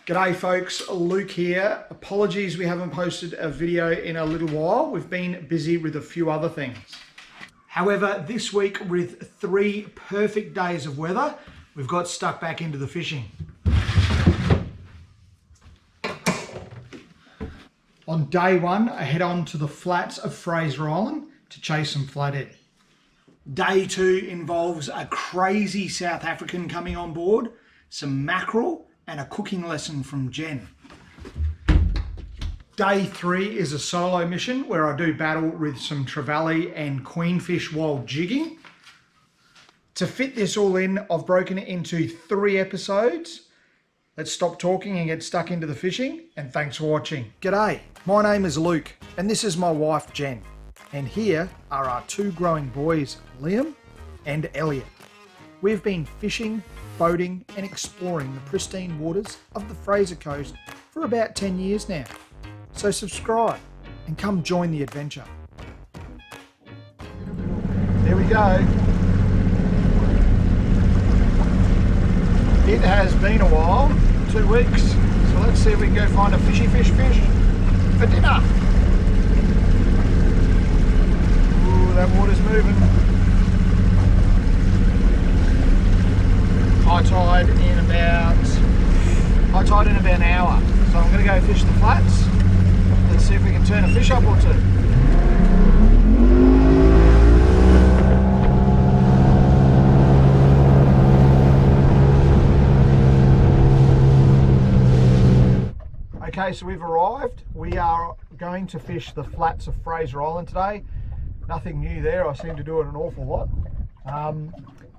G'day folks, Luke here. Apologies we haven't posted a video in a little while. We've been busy with a few other things. However, this week with 3 perfect days of weather, we've got stuck back into the fishing. On day 1, I head on to the flats of Fraser Island to chase some flathead. Day 2 involves a crazy South African coming on board, some mackerel, and a cooking lesson from Jen. Day 3 is a solo mission where I do battle with some trevally and queenfish while jigging. To fit this all in, I've broken it into 3 episodes. Let's stop talking and get stuck into the fishing, and thanks for watching. G'day, my name is Luke, and this is my wife Jen. And here are our 2 growing boys, Liam and Elliot. We've been fishing, boating and exploring the pristine waters of the Fraser Coast for about 10 years now. So subscribe and come join the adventure. There we go. It has been a while, 2 weeks. So let's see if we can go find a fishy fish for dinner. Ooh, that water's moving. High tide in about an hour. So I'm going to go fish the flats. Let's see if we can turn a fish up or 2. Okay, so we've arrived. We are going to fish the flats of Fraser Island today. Nothing new there. I seem to do it an awful lot.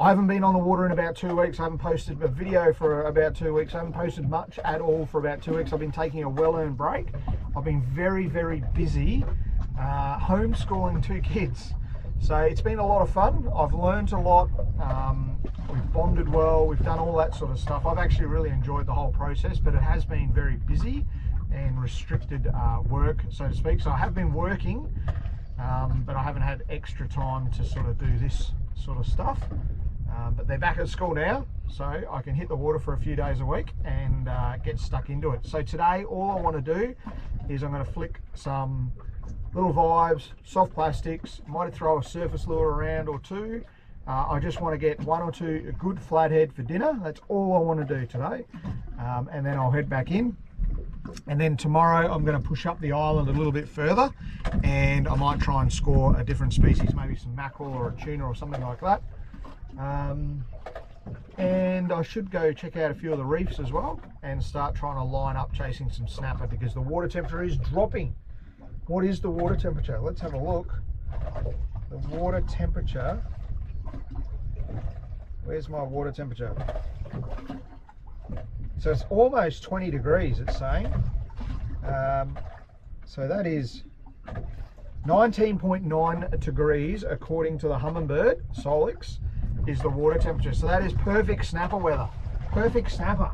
I haven't been on the water in about 2 weeks. I haven't posted a video for about 2 weeks. I haven't posted much at all for about 2 weeks. I've been taking a well-earned break. I've been very, very busy homeschooling 2 kids. So it's been a lot of fun. I've learned a lot. We've bonded well. We've done all that sort of stuff. I've actually really enjoyed the whole process, but it has been very busy and restricted work, so to speak. So I have been working, but I haven't had extra time to sort of do this sort of stuff. But they're back at school now, so I can hit the water for a few days a week and get stuck into it. So today, all I want to do is I'm going to flick some little vibes, soft plastics, might throw a surface lure around or 2. I just want to get 1 or 2 good flathead for dinner. That's all I want to do today. And then I'll head back in. And then tomorrow I'm going to push up the island a little bit further, and I might try and score a different species, maybe some mackerel or a tuna or something like that. And I should go check out a few of the reefs as well and start trying to line up chasing some snapper because the water temperature is dropping. What is the water temperature? Let's have a look. The water temperature. Where's my water temperature? So it's almost 20 degrees, it's saying. So that is 19.9 degrees according to the Humminbird Solix is the water temperature. So that is perfect snapper weather. Perfect snapper.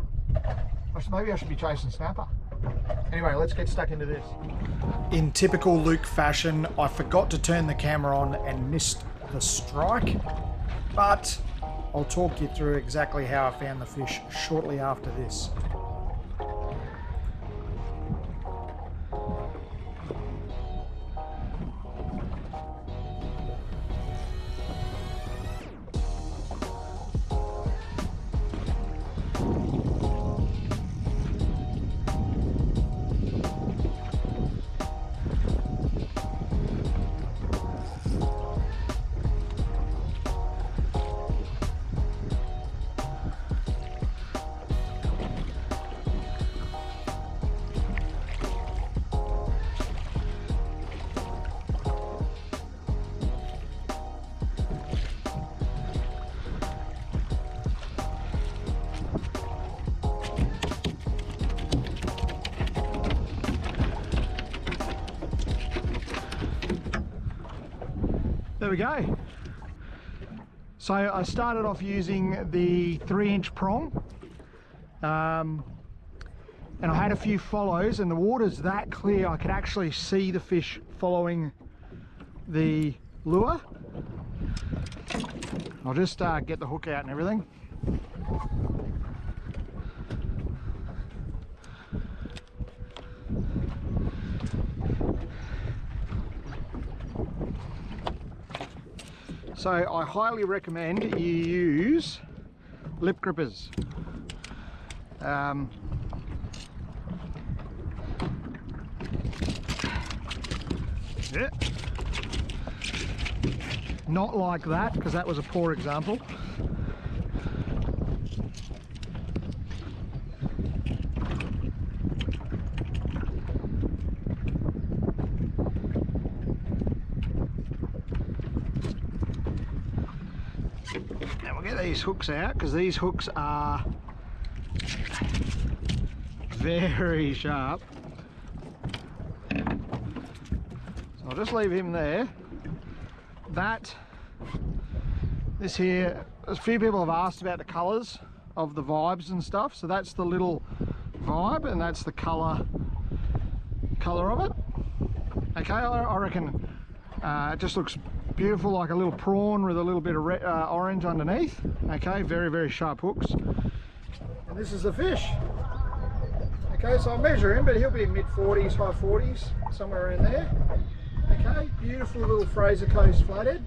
Maybe I should be chasing snapper. Anyway, let's get stuck into this. In typical Luke fashion, I forgot to turn the camera on and missed the strike, but I'll talk you through exactly how I found the fish shortly after this. There we go. So I started off using the 3-inch prong, and I had a few follows, and the water's that clear I could actually see the fish following the lure. I'll just get the hook out and everything. So I highly recommend you use lip grippers. Yeah. Not like that, because that was a poor example. Now we'll get these hooks out, because these hooks are very sharp. So I'll just leave him there. This here, a few people have asked about the colours of the vibes and stuff. So that's the little vibe, and that's the colour of it. Okay, I reckon it just looks beautiful, like a little prawn with a little bit of red, orange underneath. Okay, very, very sharp hooks. And this is the fish. Okay, so I'll measure him, but he'll be mid 40s, high 40s, somewhere in there. Okay, beautiful little Fraser Coast flathead.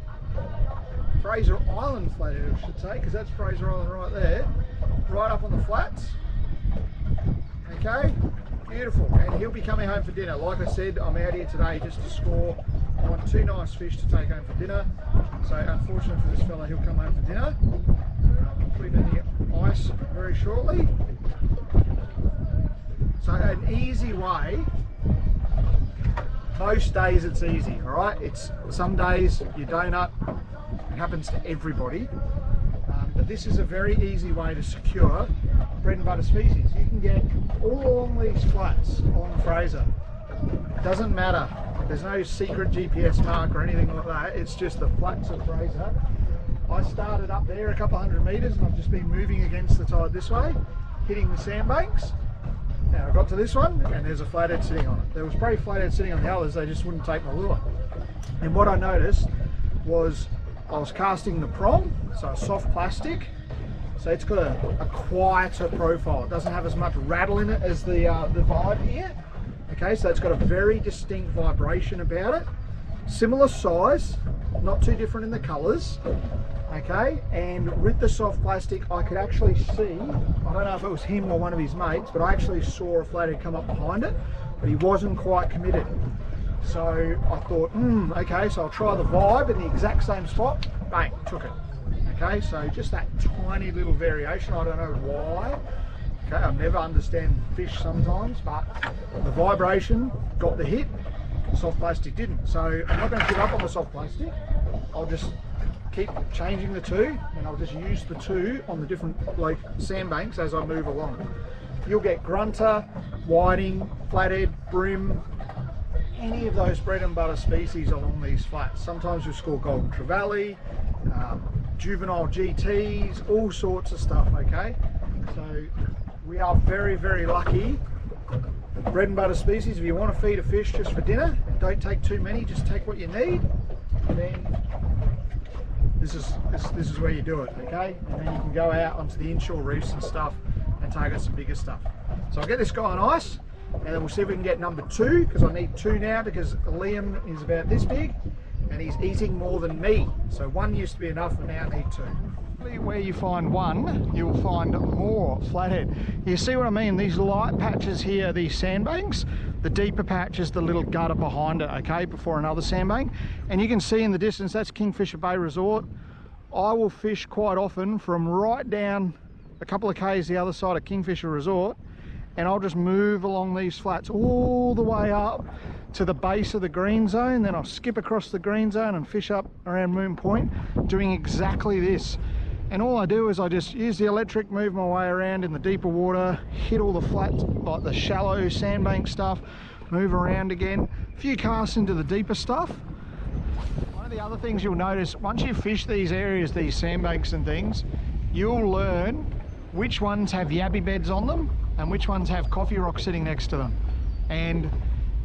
Fraser Island flathead, I should say, because that's Fraser Island right there, right up on the flats. Okay, beautiful. And he'll be coming home for dinner. Like I said, I'm out here today just to score. I want 2 nice fish to take home for dinner. So unfortunately for this fella, he'll come home for dinner. I'll put him in the ice very shortly. So an easy way. Most days it's easy, all right? It's some days you donut. It happens to everybody. But this is a very easy way to secure bread and butter species. You can get all along these flats on Fraser. It doesn't matter. There's no secret GPS mark or anything like that. It's just the flats of Fraser. I started up there a couple 100 metres, and I've just been moving against the tide this way, hitting the sandbanks. Now I got to this one, and there's a flathead sitting on it. There was probably flathead sitting on the others, they just wouldn't take my lure. And what I noticed was I was casting the prong, so a soft plastic, so it's got a quieter profile. It doesn't have as much rattle in it as the vibe here. Okay, so it's got a very distinct vibration about it. Similar size, not too different in the colours. Okay, and with the soft plastic I could actually see, I don't know if it was him or one of his mates, but I actually saw a flathead come up behind it, but he wasn't quite committed. So I thought, okay, so I'll try the vibe in the exact same spot. Bang, took it. Okay, so just that tiny little variation, I don't know why. Okay, I never understand fish sometimes, but the vibration got the hit, soft plastic didn't. So I'm not going to give up on the soft plastic. I'll just keep changing the two, and I'll just use the two on the different sandbanks as I move along. You'll get grunter, whiting, flathead, brim, any of those bread and butter species along these flats. Sometimes you'll score golden trevally, juvenile GTs, all sorts of stuff, okay? So we are very, very lucky. Bread and butter species, if you want to feed a fish just for dinner, don't take too many, just take what you need, and then this is where you do it, okay? And then you can go out onto the inshore reefs and stuff and target some bigger stuff. So I'll get this guy on ice, and then we'll see if we can get number 2, because I need 2 now, because Liam is about this big and he's eating more than me. So 1 used to be enough, and now I need 2. Where you find 1, you'll find more flathead. You see what I mean? These light patches here, these sandbanks, the deeper patch is the little gutter behind it, okay, before another sandbank. And you can see in the distance, that's Kingfisher Bay Resort. I will fish quite often from right down a couple of k's the other side of Kingfisher Resort, and I'll just move along these flats all the way up to the base of the green zone, then I'll skip across the green zone and fish up around Moon Point, doing exactly this. And all I do is I just use the electric, move my way around in the deeper water, hit all the flats, like the shallow sandbank stuff, move around again, a few casts into the deeper stuff. One of the other things you'll notice, once you fish these areas, these sandbanks and things, you'll learn which ones have yabby beds on them and which ones have coffee rocks sitting next to them. And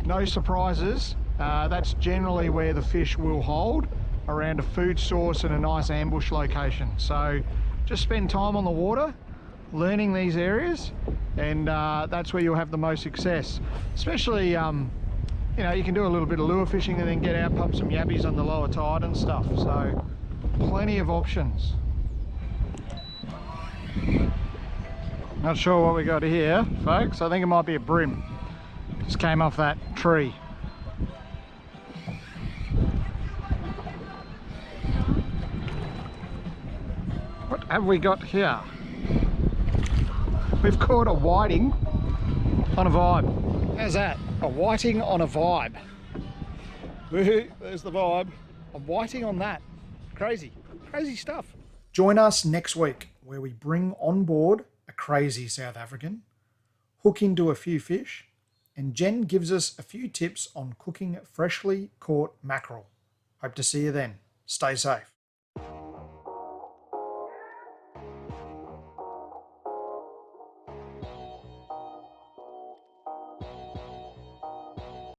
no surprises, that's generally where the fish will hold, around a food source and a nice ambush location. So just spend time on the water learning these areas, and that's where you'll have the most success. Especially you know, you can do a little bit of lure fishing and then get out, pump some yabbies on the lower tide and stuff. So Plenty of options. Not sure what we got here, folks. I think it might be a brim. Just came off that tree. What have we got here? We've caught a whiting on a vibe. How's that? A whiting on a vibe. Woohoo, there's the vibe. A whiting on that. Crazy, crazy stuff. Join us next week where we bring on board a crazy South African, hook into a few fish, and Jen gives us a few tips on cooking freshly caught mackerel. Hope to see you then. Stay safe.